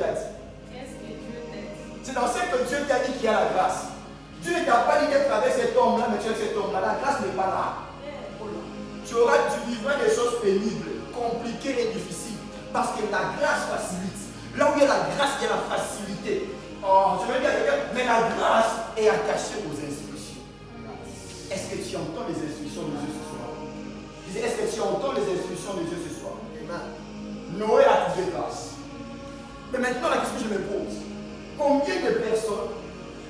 t'a dit? C'est dans ce que Dieu t'a dit qu'il y a la grâce. Dieu ne t'a pas dit d'être avec cet homme-là, mais tu es cet homme-là. La grâce n'est pas là. Tu vivras des choses pénibles, compliquées et difficiles. Parce que la grâce facilite. Là où il y a la grâce, il y a la facilité. Oh, je veux dire à quelqu'un, mais la grâce est attachée aux instructions. Est-ce que tu entends les instructions de Dieu ce soir? Je disais, est-ce que tu entends les instructions de Dieu ce soir? Noé a trouvé grâce. Mais maintenant, la question que je me pose, combien de personnes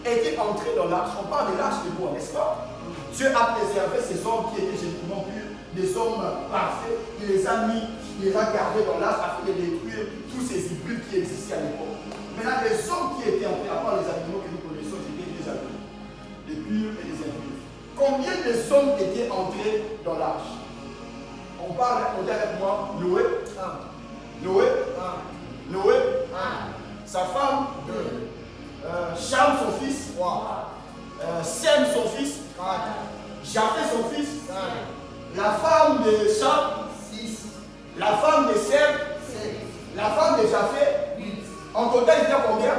étaient entrées dans l'arche? On parle de l'arche de Noé, n'est-ce pas? Dieu a préservé ces hommes qui étaient génétiquement purs, des hommes parfaits. Il les a mis, il les a gardés dans l'arche afin de détruire tous ces hybrides qui existaient à l'époque. Maintenant, les hommes qui étaient entrés, à part les animaux que nous connaissons, c'était des animaux, les purs et les impurs. Combien de hommes étaient entrés dans l'arche? On dit avec moi, Noé, Noé, Noé, sa femme, Cham son fils, Sem son fils, Japheth son fils, la femme de Cham, la femme de Sem, la femme de Japheth. En total, ils étaient combien?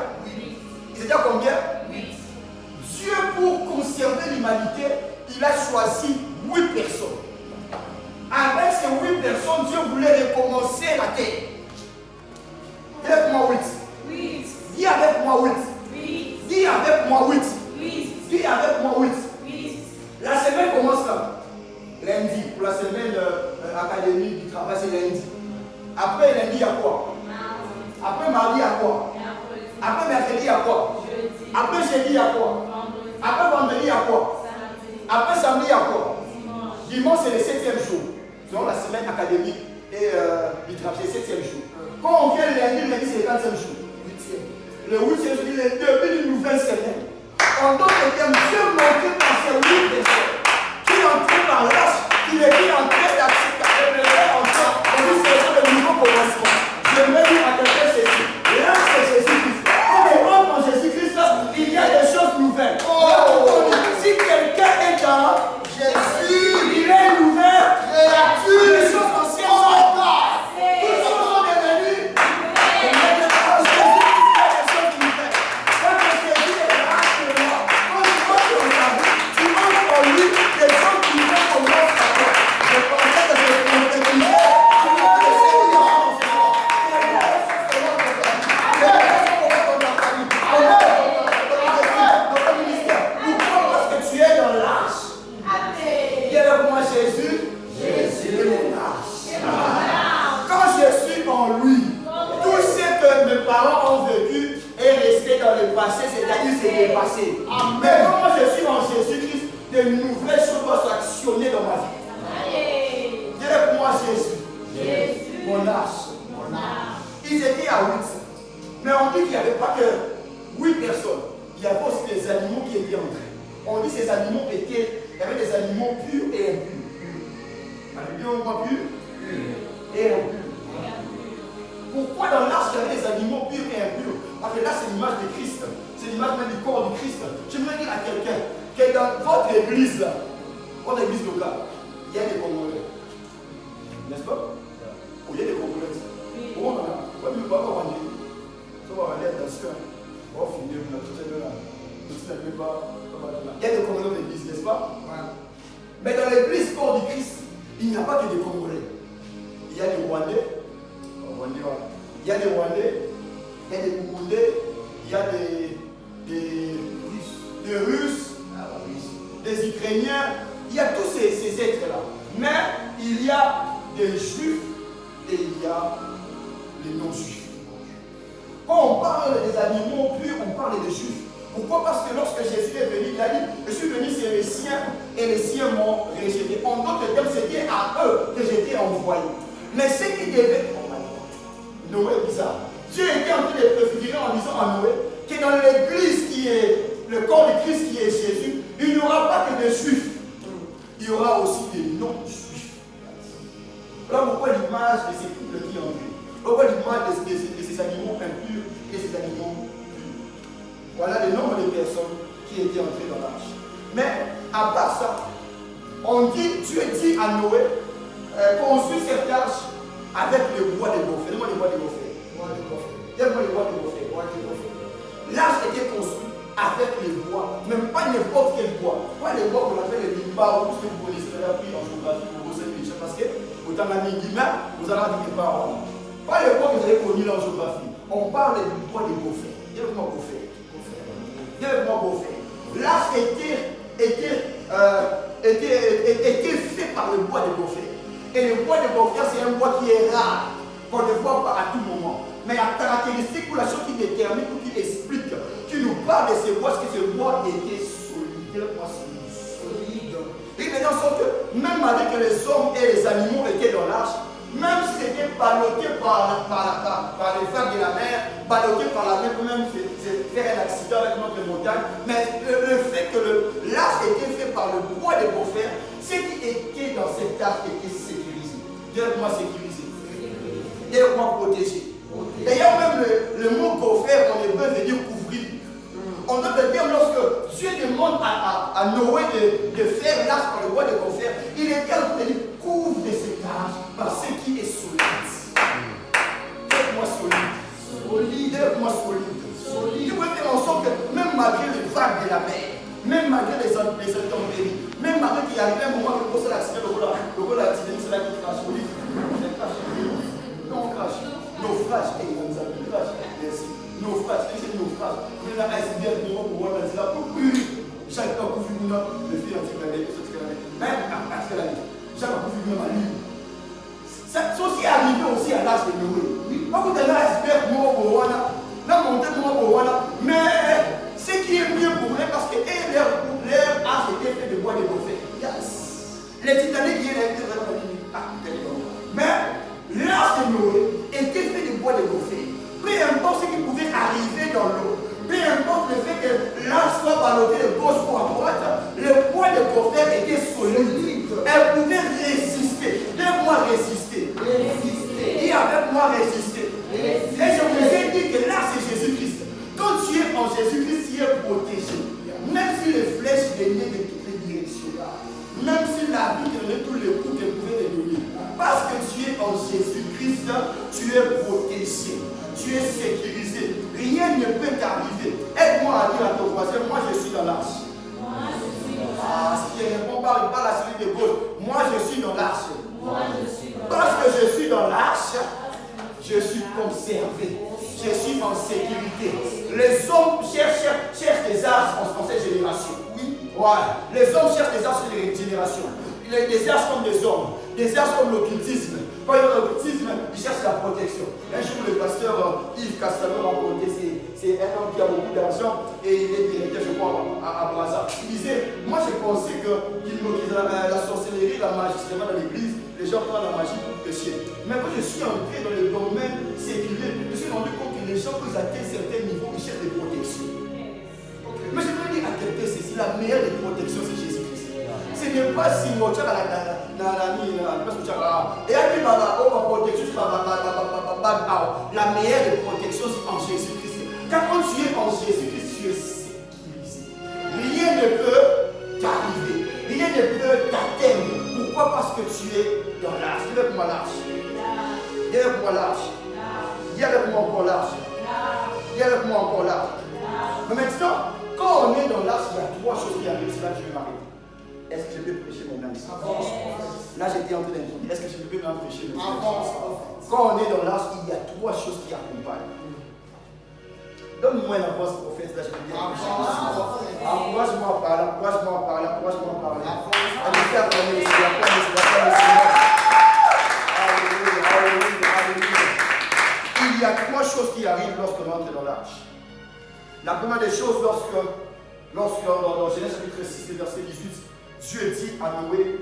Ils étaient combien? Dieu, pour conserver l'humanité, il a choisi 8 personnes. Avec ces 8 personnes, Dieu voulait recommencer la terre. Dis avec moi 8. Dis avec moi 8. Dis avec moi 8. Dis avec moi 8. La semaine commence là. Lundi. Pour la semaine académique du travail, c'est lundi. Après lundi, il y a quoi? Après mardi, il y a quoi? Après mercredi, il y a quoi? Après jeudi, il y a quoi? Après vendredi, il y a quoi? Après samedi, il y a quoi? Dimanche, c'est le 7e jour. Selon la semaine académique et du travail, c'est le 7e jour. Quand on vient lundi, c'est le 4e jour. Le 8e jour, il est le début d'une nouvelle semaine. En d'autres termes, Dieu montré par ces 8 personnes qui est entré par l'âge, qui est entré d'accepter le enfant, et puis c'est le nouveau commencement. Je vais dire à quelqu'un ceci. L'âge, c'est Jésus-Christ. Quand on rentre en Jésus-Christ, il y a des choses nouvelles. Si quelqu'un est dans Jésus, il est une nouvelle créature. Les choses anciennes sont passées. Toutes choses sont devenues. C'est-à-dire c'est dépassé. Mais quand moi je suis en Jésus-Christ, de nouvelles choses doivent s'actionner dans ma vie. Dis avec moi Jésus. Mon âge. Ils étaient à 8. Mais on dit qu'il n'y avait pas que 8 personnes. Il y avait aussi des animaux qui étaient entrés. On dit que ces animaux étaient, il y avait des animaux purs et impurs. Alléluia, on voit pur et impurs. Pourquoi dans l'arche il y avait des animaux purs et impurs? Parce que là c'est l'image de Christ. C'est l'image même du corps du Christ. Je voudrais dire à quelqu'un que dans votre église, là, votre église locale, il y a des Congolais. N'est-ce pas? Il y a des Congolais. Comment on a? On va pas rendre. On va aller attention. On va finir. On a tout ça là. Il y a des Congolais dans l'église, n'est-ce pas? Mais dans l'église corps du Christ, il n'y a pas que des Congolais. Il y a des Rwandais. Il y a des Rwandais. Il y a des Burundais. Il y a des Russes, des Ukrainiens, il y a tous ces êtres-là. Mais il y a des Juifs et il y a les non-Juifs. Quand on parle des animaux purs, on parle des Juifs. Pourquoi? Parce que lorsque Jésus est venu, il a dit, je suis venu c'est les siens et les siens m'ont rejeté. En d'autres termes, c'était à eux que j'étais envoyé. Mais ce qui devait... Noé est bizarre. Dieu était en train de préfigurer en disant à Noé que dans l'église qui est le corps de Christ qui est Jésus, il n'y aura pas que des juifs, il y aura aussi des non-juifs. Voilà pourquoi l'image de ces couples qui ont vu. Pourquoi l'image de ces animaux impurs et ces animaux purs. Voilà le nombre de personnes qui étaient entrées dans l'arche. Mais à part ça, on dit, Dieu dit à Noé, construis cette arche avec le bois de gofret. Donne-moi le bois de gofret. Donne-moi le bois de gofret. avec les bois, même pas n'importe quel bois. Pas les bois qu'on appelle les limba ou ce que vous connaissez, vous avez appris en géographie pour vos amis, parce que autant la mingima, vous allez dire pas. Pas les bois que vous avez connus en géographie. On parle du bois des Beaufaits. Dis-le-moi Beaufaits. Dis-le-moi Beaufaits. L'arche était fait par le bois de Beaufaits. Et le bois de Beaufaits, c'est un bois qui est rare, qu'on ne voit pas à tout moment. Mais la caractéristique ou la chose qui détermine ou qui explique, qui nous parle de ce bois, c'est que ce bois était solide. Solide. Et maintenant, sauf que même avec que les hommes et les animaux étaient dans l'arche, même si c'était ballotté par les vagues de la mer, ballotté par la mer, peut même faire un accident avec notre montagne, mais le fait que l'arche était fait par le bois de Beaufaits, ce qui était dans cette arche était sécurisé. Dis-moi sécurisé. Dis-moi protégé. D'ailleurs, même le mot Beaufaits, on est besoin de dire couvrir. On doit dire lorsque Dieu demande à Noé de faire l'arche par le bois de Beaufaits, il est bien en train de dire couvre de cette arche par ce qui est solide. Faites-moi solide. Faites-moi solide. Il faut faire en sorte que même malgré les vagues de la mer, même malgré les intempéries, même malgré qu'il y a un moment que c'est l'accident, le rôle d'accident, c'est là qui crache. Non, on crache. Naufrage, et on nous a dit naufrage. Merci. Naufrage, c'est naufrage. On a un iceberg pour voir dans la chaque fois que vous venez, le fil anti-planète, ce que même après la vie, chaque fois que vous venez à lui. Ça aussi arrivé aussi à l'âge de Noé. Quand vous avez un iceberg, la montée pour mais ce qui est mieux pour eux, parce que leur âge était fait de bois de Beaufaits. Yes. Les Titanic qui étaient mais l'âge de Noé était fait de bois de Beaufaits. Peu importe ce qui pouvait arriver dans l'eau, peu importe le fait que l'arche soit ballotté de gauche ou à droite, le bois de Beaufaits était solide. Elle pouvait résister. Laisse-moi résister. Et avec moi résister. Et je vous ai dit que là c'est Jésus-Christ. Quand tu es en Jésus-Christ, tu es protégé. Même si les flèches venaient de toutes les directions, même si la vie te donnait tous les coups qu'elle pouvait te donner, parce que tu es en Jésus-Christ, tu es protégé, tu es sécurisé. Rien ne peut t'arriver. Aide-moi à dire à ton voisin, moi je suis dans l'arche. Si tu ne réponds pas à celui de gauche, moi je suis dans l'arche. Parce que je suis dans l'arche, je suis conservé. Je suis en sécurité. Les hommes cherchent des arches en cette génération. Oui. Voilà. Les hommes cherchent des arches de génération. Des arches comme des hommes. Des arches comme l'occultisme. Quand il y a l'occultisme, ils cherchent la protection. Un jour, le pasteur Yves Castano m'a raconté, c'est un homme qui a beaucoup d'argent et il est directeur, je crois, à Brazza. Il disait, moi je pensais que la sorcellerie, la magie, c'est vraiment dans l'église, les gens prennent la magie pour pécher. Mais quand je suis entré dans le domaine séculier, je me suis rendu compte que les gens, quand ils atteignent certains niveaux, ils cherchent des protections. Mais je veux dire à quelqu'un, c'est la meilleure des protections, c'est Jésus-Christ. Ce n'est pas si mon tchara et la meilleure des protections, c'est en Jésus-Christ. Car quand tu es en Jésus-Christ, tu es sécurisé. Rien ne peut t'arriver. Rien ne peut t'atteindre. Pourquoi? Parce que tu es dans l'arche. Dis avec moi l'arche. Dis avec moi l'arche. Dis avec moi encore l'arche. Dis avec moi encore l'arche. Mais maintenant, quand on est dans l'arche, il y a trois choses qui arrivent. C'est là que je vais m'arrêter. Est-ce que je peux prêcher mon âme? Là, j'étais en train d'introduire. Est-ce que je peux même prêcher mon âme? Quand on est dans l'arche, il y a trois choses qui accompagnent. Donne-moi une avance prophète, là je peux bien. Encourage-moi à parler, encourage-moi à parler, encourage-moi à parler. Allez, faire ton Alléluia, alléluia. Il y a trois choses qui arrivent lorsqu'on entre dans l'arche. La première des choses, lorsque dans Genèse chapitre 6, verset 18, Dieu dit à Noé,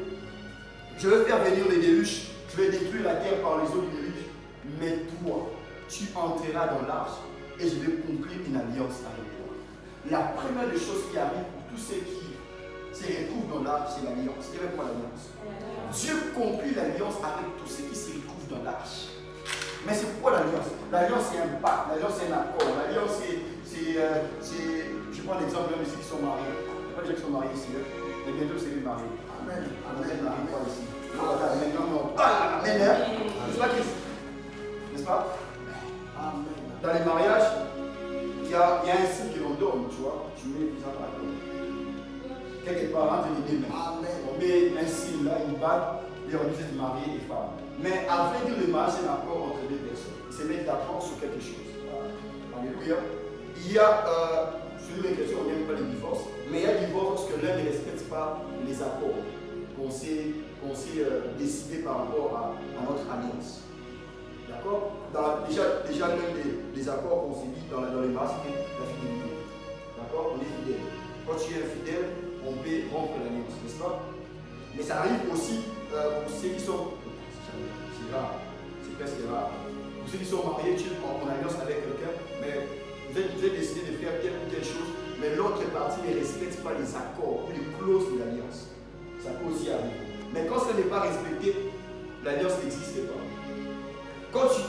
je vais faire venir les déluges, je vais détruire la terre par les eaux du déluge, mais toi, tu entreras dans l'arche et je vais conclure une alliance avec toi. La première des choses qui arrive pour tous ceux qui se retrouvent dans l'arche, c'est l'alliance. Quelle est quoi l'alliance? Dieu conclut l'alliance avec tous ceux qui se retrouvent dans l'arche. Mais c'est quoi l'alliance? L'alliance c'est un pacte, l'alliance c'est un accord, l'alliance je prends l'exemple de ceux qui sont mariés. Il n'y a pas de gens qui sont mariés ici, mais bientôt c'est les mariés. Amen. Amen. Amen. Pas ici. Amen. Non. Amen. N'est-ce pas Christ? N'est-ce pas? Amen. Dans les mariages, il y a un signe que l'on donne, tu vois. Tu mets les gens à donner. Quelque part, entre les deux mains. On met un signe là, une bague, et on dit de marier les femmes. Mais avant de le mariage, c'est un accord entre deux personnes. Ils se mettent d'accord sur quelque chose. Alléluia. Il y a, sur les questions, on n'aime pas les divorces, mais il y a le divorce parce que l'un ne respecte pas les accords qu'on s'est décidé par rapport à notre alliance. D'accord? Déjà l'un des accords qu'on s'est dit dans les masques, c'est la fidélité. D'accord? On est fidèle. Quand tu es infidèle, on peut rompre l'alliance, n'est-ce pas? Mais ça arrive aussi pour ceux qui sont. C'est rare, c'est presque rare. Pour ceux qui sont mariés, tu es en alliance avec quelqu'un, mais vous êtes décidé de faire telle ou telle chose, mais l'autre partie ne respecte pas les accords ou les clauses de l'alliance. Ça peut aussi arriver. Mais quand ça n'est pas respecté, l'alliance n'existe pas. Quand tu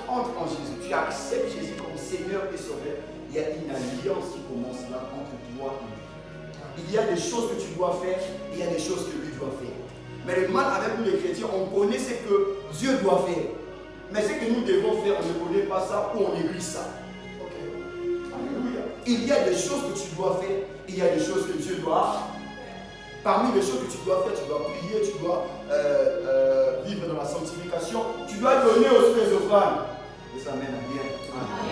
entres en Jésus, tu acceptes Jésus comme Seigneur et Sauveur, il y a une alliance qui commence là entre toi et lui. Il y a des choses que tu dois faire et il y a des choses que lui doit faire. Mais le mal avec nous les chrétiens, on connaît ce que Dieu doit faire. Mais ce que nous devons faire, on ne connaît pas ça ou on néglige ça. Okay. Alléluia. Il y a des choses que tu dois faire, il y a des choses que Dieu doit faire. Parmi les choses que tu dois faire, tu dois prier, tu dois vivre dans la sanctification, tu dois donner aussi les offrandes. Et ça mène à bien.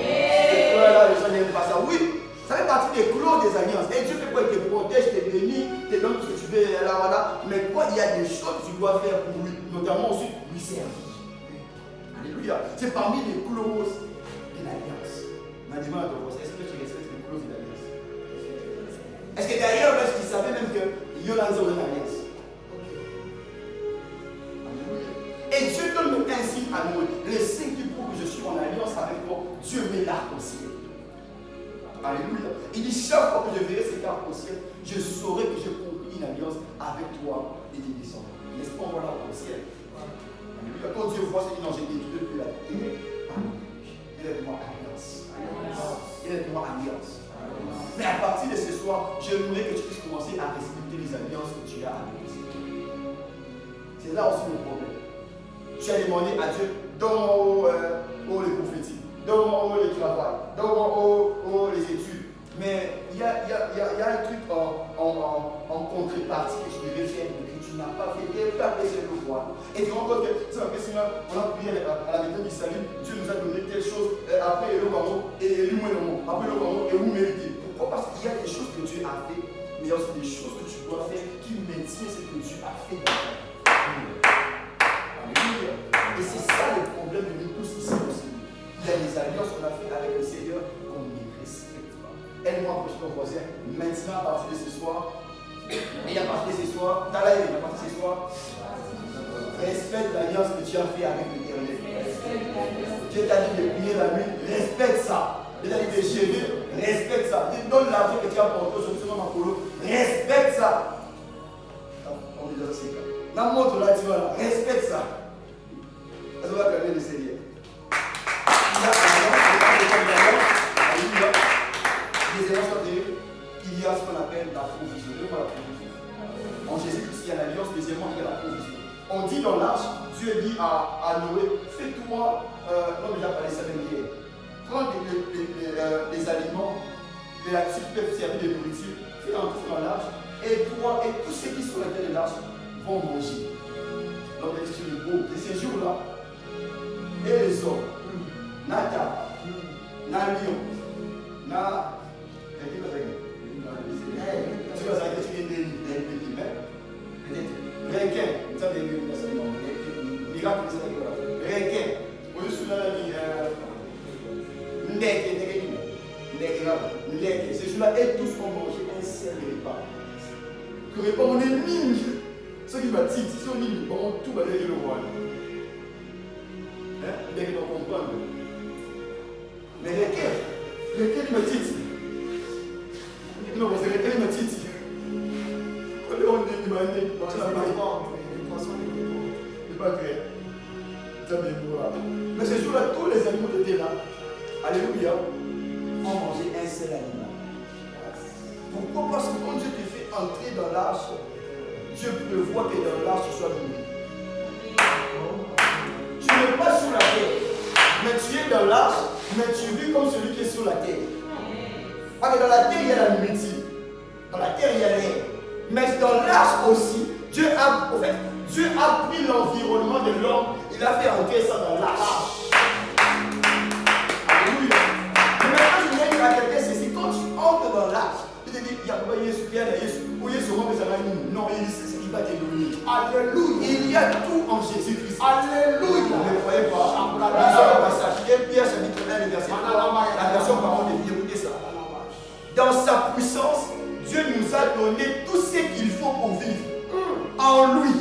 Et là, les gens n'aiment pas ça. Oui, ça fait partie des clauses des alliances. Et Dieu fait quoi? Il te protège, te bénit, te donne tout ce que tu veux, là, voilà. Mais quoi, il y a des choses que tu dois faire pour lui, notamment aussi lui servir. Alléluia. C'est parmi les clauses de l'alliance. Ma demande à ton conseil, est-ce que tu respectes les clauses de l'alliance? Est-ce que d'ailleurs, est-ce qu'il savait même qu'il y a une alliance? Et Dieu donne un signe à nous. Le signe qui prouve que je suis en alliance avec toi, Dieu met l'arc-en-ciel. Alléluia. Il dit, chaque fois que je verrai cet arc-en-ciel, je saurai que j'ai conclu une alliance avec toi et tes descendants. N'est-ce pas, on voit l'arc-en-ciel? Alléluia. Quand Dieu voit ce qu'il a j'ai détruit depuis la terre, il est de moi alliance. Il est de moi alliance. Mais à partir de ce soir, j'aimerais que tu puisses commencer à respecter les alliances que tu as avec Dieu. C'est là aussi le problème. Tu as demandé à Dieu, donne-moi les prophéties, donne-moi le travail, donne-moi les études. Mais il y a un truc en contrepartie que tu devais faire, mais que tu n'as pas fait. Tu n'as pas fait le voir. Et tu te rends compte que, on a prié à la méthode du salut, Dieu nous a donné telle chose, après le Gamo, et lui, après le Gamo, et vous méritez. Pourquoi? Parce qu'il y a des choses que Dieu a fait, mais il y a aussi des choses que tu dois faire qui maintiennent ce que Dieu a fait dans ta vie. Et c'est ça le problème de nous tous ici aussi. Il y a des alliances qu'on a fait avec le Seigneur qu'on ne respecte pas. Aide-moi à approcher ton voisin. Maintenant, à partir de ce soir, et à partir de ce soir, à partir de ce soir, respecte l'alliance que tu as fait avec l'Éternel. Dieu t'a dit de prier la nuit, respecte ça. Dieu t'a dit de gérer, respecte ça. Dieu donne l'argent que tu as porté aujourd'hui sur ma colo, respecte ça. On est dans ce cas. La montre là, tu vois là, respecte ça. Ça va calmer le Seigneur. Il y a ce qu'on appelle la provision. En Jésus-Christ, il y a l'alliance, deuxièmement, il y a la provision. On dit dans l'arche, Dieu dit à Noé, fais-toi, on a déjà parlé ça même hier, prends les aliments, les actifs qui peuvent servir de nourriture, fais entrer dans l'arche, et toi et tous ceux qui sont à l'intérieur de l'arche vont manger. Donc, il y a des beaux. Et ces jours-là, et les hommes, Nata, Nalion, Na. Tu vas arrêter, tu viens des petits mains. Peut-être. Requin, vous avez vu le miracle, requin. Vous êtes sous la vie. Ndeke. Ces jours-là, et tous vont manger un seul repas. Le repas, on est ligne. Ceux qui battent, ils sont libres, tout va aller le roi. Dès qu'ils vont comprendre. Mais lequel me tite? Non, c'est lequel me tite? Quand on est demandé, tu n'as pas les poissons, les pas créé. Mais ce jour-là, tous les animaux étaient là. Alléluia. On mangeait un seul aliment. Pourquoi? Parce que quand Dieu te fait entrer dans l'arche, Dieu prévoit que dans l'arche tu sois nourri. Tu n'es pas sur la terre, mais tu es dans l'arche, mais tu vis comme celui qui est sur la terre. Parce que dans la terre, il y a la nourriture. Dans la terre, il y a l'air. Mais dans l'arche aussi, Dieu a pris l'environnement de l'homme, il a fait entrer ça dans l'arche. Alléluia. Mais maintenant, je viens dire à quelqu'un ceci, quand tu entres dans l'arche, il te dit, il y a pas Jésus, il y a Jésus, ou Jésus, non, il dit, c'est ce qui va te donner. Alléluia. Il y a tout en Jésus-Christ. Alléluia. Ne croyez pas. Lisons le passage. Pierre chapitre 1, verset 3. La version parole de Dieu, écoutez ça. Dans sa puissance, Dieu nous a donné tout ce qu'il faut pour vivre. En lui.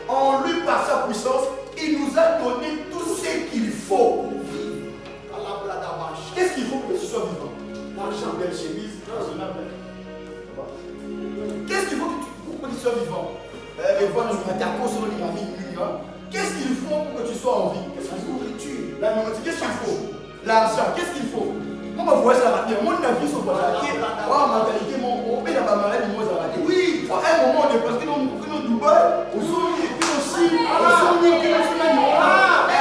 En lui, par sa puissance, il nous a donné tout ce qu'il faut pour vivre. Qu'est-ce qu'il faut pour que tu sois vivant? L'argent, belle chemise, qu'est-ce qu'il faut pour que tu sois vivant? Qu'est-ce qu'il faut pour que tu sois en vie? La nourriture. La nourriture, qu'est-ce qu'il faut? L'argent, qu'est-ce qu'il faut? Moi, je vois ça la vie. Mon avis sur la mentalité, mon pays dans ma maladie, moi, ça va dire. Oui, à un moment, on est parce que nous, Dubaï, au Sony, puis au Chine, au Sony, puis au Chine.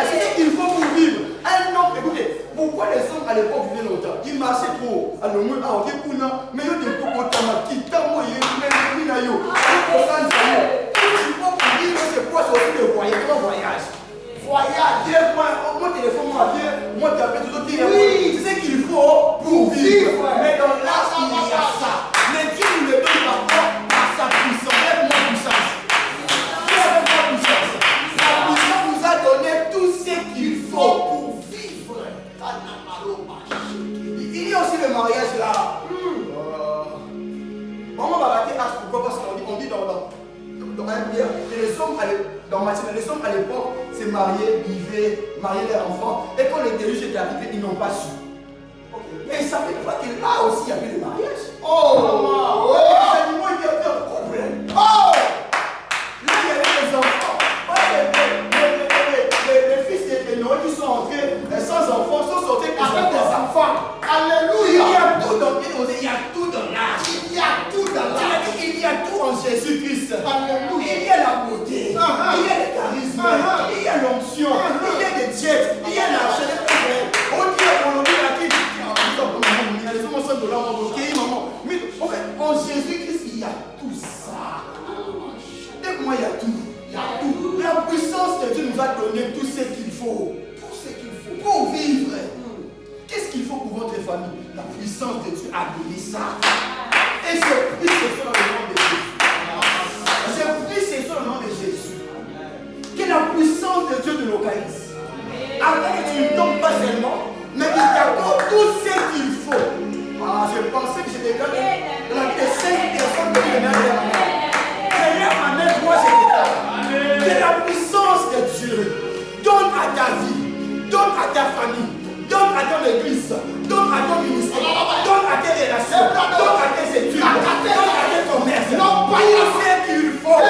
C'est ce qu'il faut pour vivre. Un homme, écoutez, pourquoi les hommes à l'époque vivaient longtemps? Ils marchaient trop. Alors, moi, mais il y a des propos qui t'ont moyen, mais il y a des c'est quoi, c'est aussi le voyage. Voyage, mon téléphone, moi, tu appelles tout le temps. Oui, c'est ce qu'il faut pour vivre. Mais dans l'arche, il y a ça. Mais Dieu nous le donne par sa puissance. Lève-moi puissance. Lève-moi puissance. Sa puissance nous a donné tout ce qu'il faut pour vivre. Il y a aussi le mariage là. On va rater l'arche. Pourquoi? Parce qu'on dit dans un bien, les hommes à l'époque se mariaient, vivaient, mariaient leurs enfants, et quand le déluge était arrivé, ils n'ont pas su. Mais ils ne savaient pas que là aussi il y avait le mariage. Les animaux étaient un problème. Là il y avait les enfants. Les fils de Noé qui sont entrés sans enfants sont sortis avec des enfants. Alléluia. Il y a tout dans l'arche. Il y a tout dans l'arche. Il y a tout en Jésus-Christ. Alléluia. Il y a la beauté. Il y a le charisme. Il y a l'onction. Il y a des diètes. Il y a l'argent. On dit en Jésus-Christ, il y a tout ça. Dès moi, il y a tout. Il y a tout. La puissance de Dieu nous a donné tout ce qu'il faut. Tout ce qu'il faut pour vivre. Qu'est-ce qu'il faut pour votre famille? La puissance de Dieu a donné ça. Et je prie ce soir le nom de Jésus. Je prie ce soir le nom de Jésus. Que la puissance de Dieu te localise. Afin que tu ne tombes pas seulement, mais qu'il t'accorde tout ce qu'il faut. Je pensais que j'étais dans la vie de 5 personnes de l'année. Seigneur, amène-moi cette étape. Que la puissance de Dieu donne à ta vie, donne à ta famille, donne à ton église, donne à ton ministère, donne à tes relations, donne à tes études, donne à tes commerces. Tout ce qu'il faut.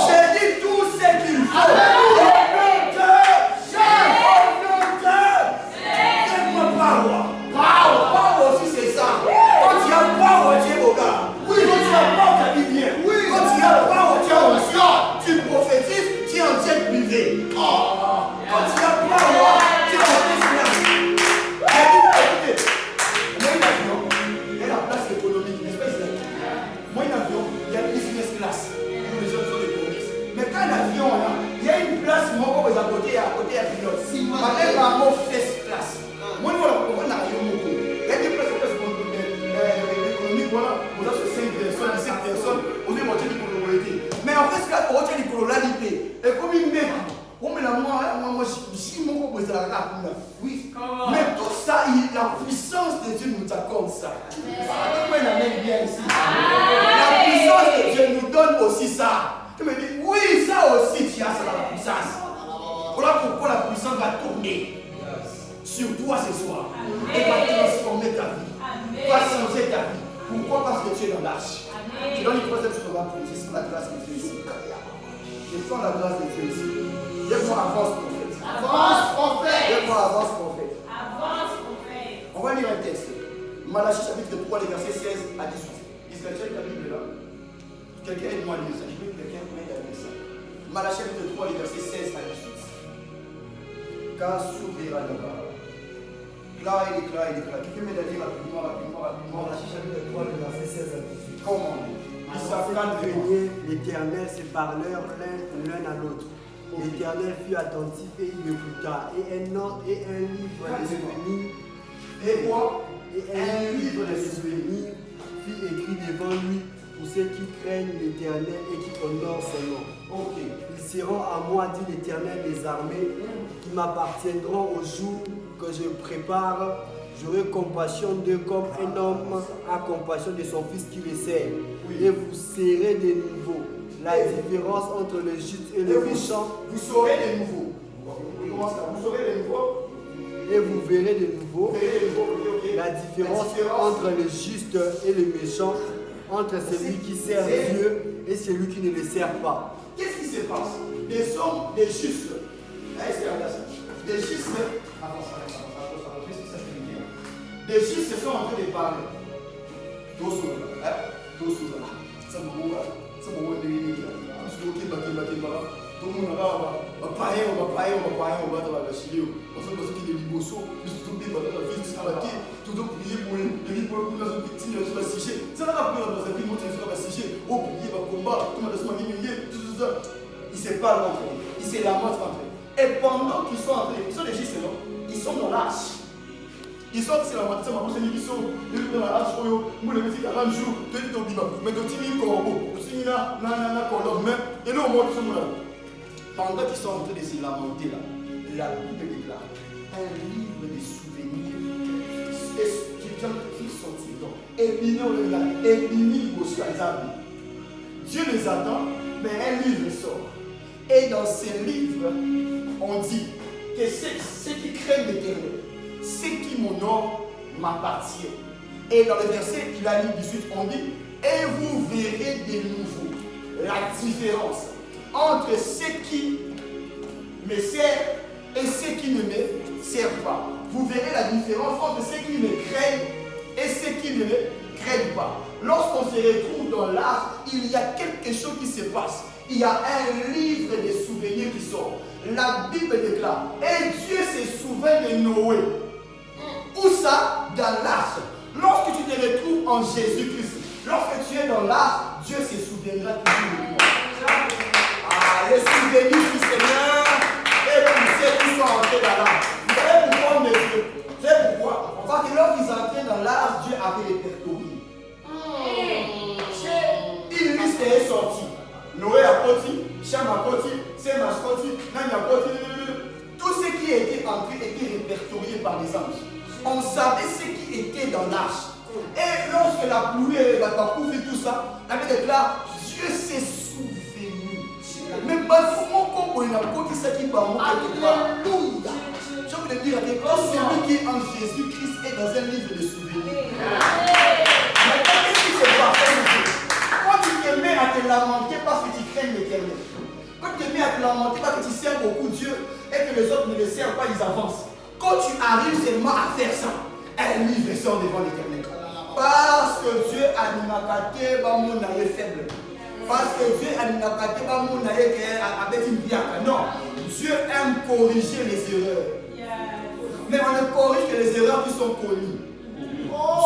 J'ai dit tout ce qu'il faut. Power aussi c'est ça. Quand tu as power, tu es au gars. Quand tu as power, tu habilles bien. Quand tu as power, tu as onction. Tu prophétises, tu es en jet privé. Quand tu as power, tu es en business. Écoutez, moi un avion, il y a la place économique, n'est-ce pas? Moi un avion, il y a business class. Les gens font des commerces. Mais quand l'avion, il y a une place, moi, comme à côté, il y a pilote. Ma mère va mon first class. Moi, on a il y a des places économiques, voilà, on a 5 personnes, 7 personnes, on est moitié du colorité. Mais en fait, on retient du coloralité. Et comme il met, on met la moi, si mon gros est là, oui. Mais tout ça, la puissance de Dieu nous accorde ça. Pourquoi il amène bien ici? La puissance de Dieu nous donne aussi ça. Tu me dis, oui, ça aussi, tu as ça dans la puissance. Voilà pourquoi la puissance va tourner sur toi ce soir. Et va transformer ta vie. Va changer ta vie. Pourquoi? Parce que tu es dans l'arche. Tu donnes une troisième chose, on va prier. C'est la grâce de Dieu ici. Je sens la grâce de Dieu ici. Lève-moi, avance, prophète. Avance, prophète. Lève-moi, avance, prophète. Avance, prophète. On va lire un texte. Malachie chapitre 3, les versets 16 à 18. Israël, tu as ta Bible là? Quelqu'un aide-moi à lire ça. Je veux que quelqu'un m'aide à lire ça. Malachie chapitre 3, les versets 16 à 18. Car souverain là-bas. déclare. Qui peut me le dire rapidement. Malachie chapitre 3, le verset 16 à 18. Comment? Ils savent quand venir, l'Éternel se parlèrent l'un à l'autre. L'Éternel fut attentif et il écouta. Et un livre de souvenirs. Et quoi? Et un livre de souvenirs fut écrit devant lui pour ceux qui craignent l'Éternel et qui honorent son nom. Ok. Ils seront à moi, dit l'Éternel des armées, qui m'appartiendront au jour que je prépare. J'aurai compassion d'eux comme un homme a compassion de son fils qui le sert. Oui. Et vous serez de nouveau la différence entre le juste et le méchant. Vous saurez de nouveau. Comment ça? Vous saurez de nouveau. Et vous verrez de nouveau la différence entre le juste et le méchant, entre celui qui sert Dieu et celui qui ne le sert pas. Qu'est-ce qui se passe? Des hommes, des justes. Des justes. Des justes sont en train de parler. Tout le monde va payer, on va dans la chili. On fait parce qu'il y a des bossos, tout le monde va vite s'arrêter, tout le monde prier pour les pour la victime sur la sigée. Ça n'a pas peur dans un pays, monter sur la sigée, au prier, va combat, tout le monde va se manier, tout ça. Ils se parlent entre eux, ils se lamentent entre eux. Et pendant qu'ils sont en train, ils sont des justes, non? Ils sont dans l'arche. Ils sont c'est la moitié, ils sont dans la l'arche, moi le métier 40 jours, tu es dans le biba, mais tu es corbeau, tu es là, et là au moins ils sont là. Pendant qu'ils sont en train de se lamenter là, la Bible déclare un livre de souvenirs. Qui sont Dieu les attend, mais un livre sort. Et dans ces livres, on dit que ceux qui craignent l'Éternel, ceux qui m'honorent, m'appartiennent. Et dans le verset qu'il a lu 18, on dit et vous verrez de nouveau la différence entre ceux qui me servent et ceux qui ne me servent pas. Vous verrez la différence entre ceux qui me craignent et ceux qui ne me craignent pas. Lorsqu'on se retrouve dans l'art, il y a quelque chose qui se passe. Il y a un livre de souvenirs qui sort. La Bible déclare, et Dieu se souvient de Noé. Où ça? Dans l'arche. Lorsque tu te retrouves en Jésus-Christ, lorsque tu es dans l'arche, Dieu se souviendra toujours de toi. Les souvenirs du Seigneur et pour ceux qui sont entrés dans l'arche. Vous savez pourquoi, monsieur? Vous savez pourquoi? Parce que lorsqu'ils entraient dans l'arche, Dieu avait répertorié. Une liste est sortie. Noé a côté, Cham a côté, Sem a côté, Nan a côté. Tout ce qui était entré était répertorié par les anges. On savait ce qui était dans l'arche. Et lorsque la pluie et la couvre et tout ça, la Bible déclare, Dieu s'est souvenu. Même pas comment on a côté ça qui va monter quelque part. Je veux te dire, quand celui qui est en Jésus-Christ est dans un livre de souvenirs. Maintenant, qu'est-ce qui se passe? Quand tu te mets à te lamenter parce que tu crains l'Éternel, quand tu te mets à te lamenter parce que tu sers beaucoup Dieu et que les autres ne le servent pas, ils avancent. Quand tu arrives seulement à faire ça, un livre sort devant l'Éternel. Parce que Dieu a dit mon aïe faible. Parce que Dieu a dit mon aïe avec une biaque. Non, Dieu aime corriger les erreurs. Mais on ne corrige que les erreurs qui sont connues.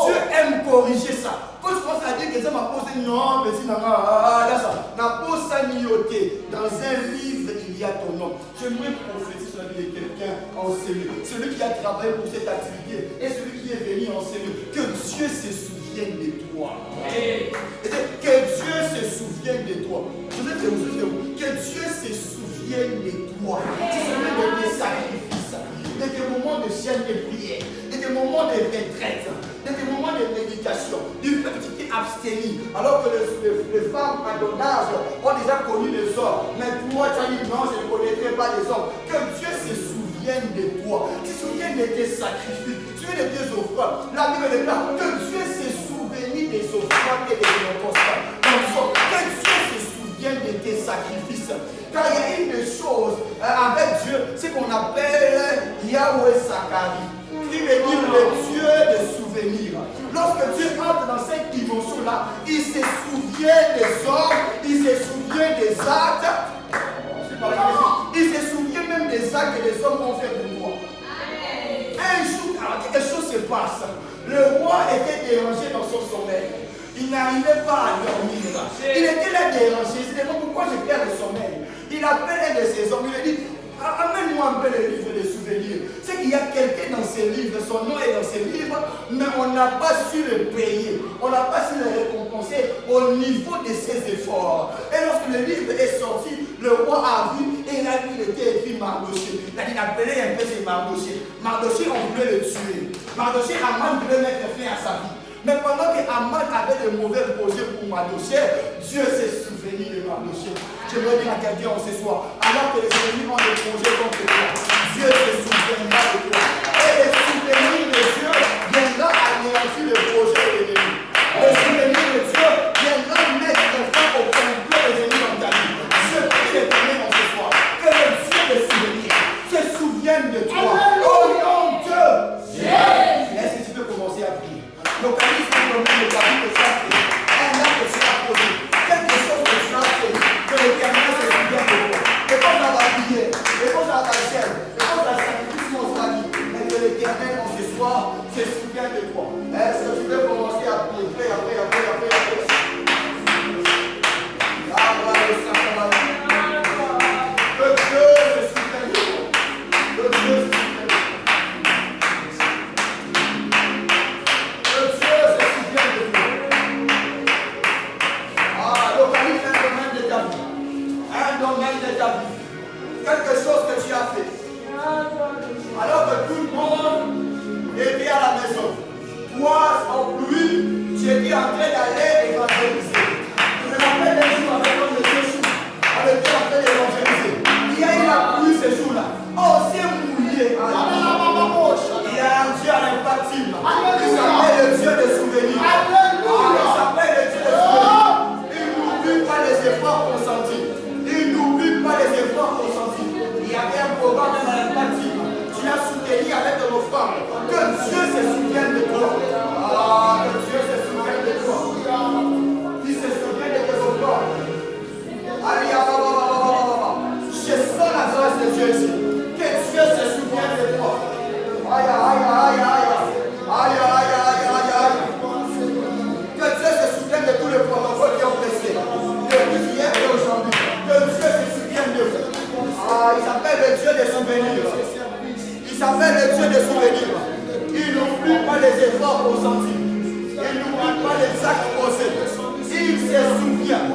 Dieu aime corriger ça. Quand tu commences à dire que ça m'a posé non, mais si n'a posé ça nioté. Dans un livre, il y a ton nom. J'aimerais prophétiser sur la vie de quelqu'un en cellule. Celui qui a travaillé pour cette activité et celui qui est venu en cellule. Que Dieu se souvienne de toi. Que Dieu se souvienne de toi. Je veux que vous que Dieu se souvienne de toi. Tu te souviens de tes sacrifices, de tes moments de chaîne de prière, de tes moments de retraite, de tes moments de méditation, du fait que tu t'es abstenu, alors que les femmes à ton âge ont déjà connu les hommes. Mais toi, tu as dit non, je ne connaîtrai pas les hommes. Que Dieu se souvienne de toi. Tu te souviens de tes sacrifices, tu te souviens de tes offrandes. La Bible déclare que Dieu se souvient des offrandes et des holocaustes. Que Dieu se souvienne de tes sacrifices. Car il y a une des choses avec Dieu, c'est qu'on appelle Yahweh Sakari, qui veut dire le Dieu de souvenirs. Lorsque Dieu entre dans cette dimension-là, il se souvient des hommes, il se souvient des actes. Il se souvient même des actes que les hommes ont fait pour toi. Un jour, alors quelque chose passe? Le roi était dérangé dans son sommeil. Il n'arrivait pas à dormir. Il était là dérangé. Il se demande pourquoi je perds le sommeil. Il appelle un de ses hommes. Il lui dit, amène-moi un peu le livre de souvenirs. C'est qu'il y a quelqu'un dans ces livres, son nom est dans ces livres, mais on n'a pas su le payer. On n'a pas su le récompenser au niveau de ses efforts. Et lorsque le livre est sorti, le roi a vu et il a vu qu'il était écrit Mardoché. Il a dit, appelez un peu, c'est Mardoché. Mardoché, on voulait le tuer. Mardoché, Aman voulait mettre fin à sa vie. Mais pendant que Aman avait de mauvais projets pour Mardoché, Dieu s'est souvenu de Mardoché. Je veux dire à quelqu'un ce soir, alors que les ennemis ont des projets contre toi, Dieu se souviendra de toi. Et le souvenir de Dieu viendra anéantir le projet de l'ennemi. Le souvenir de Dieu viendra mettre fin au complot des ennemis dans ta vie. Je prie l'Éternel ce soir, que le Dieu de souvenir se souvienne de toi. Au nom de Dieu. Est-ce que tu peux commencer à prier? Localise un problème de ta vie que tu as fait, un acte que tu as posé, quelque chose que tu as fait, que l'Éternel se souvienne de toi. Et quand on va prier, et quand on va faire, et quand on va sacrifier, on sera dit, mais que l'Éternel en ce soir se souvient de toi. Est-ce que tu peux commencer à prier? Après. Que Dieu se souvienne de toi. Que Dieu se souvienne de toi. Quelque chose que tu as fait. Alors que tout le monde était à la maison. Toi, en pluie, tu étais en train d'aller évangéliser. Je me rappelle un jour avec l'homme de Jésus. On était en train d'évangéliser. Il y a eu la pluie ce jour-là. Oh, c'est mouillé. Il y a un Dieu à l'impassible. Il s'appelle le Dieu des souvenirs. Il s'appelle le Dieu des souvenirs. Il n'oublie pas les efforts consentis. Il n'oublie pas les efforts consentis. Il y avait un programme dans l'impassible. Tu as soutenu avec ton offrande. Que Dieu se souvienne de toi. Que Dieu se souvienne de toi. Qu'il se souvienne de tes offrandes. Allez, je sens la grâce de Dieu ici. Que Dieu se souvienne de toi. Aïe. Que Dieu se souvienne de tous les protocoles qui ont pressé. Depuis hier et aujourd'hui. Que Dieu se souvienne de vous. Il s'appelle le Dieu des souvenirs. Il s'appelle le Dieu des souvenirs. Il n'oublie pas les efforts consentis. Il n'oublie pas les actes posés. Il se souvient.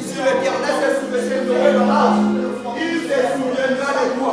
Si l'Éternel se souviendra, il se souviendra de toi.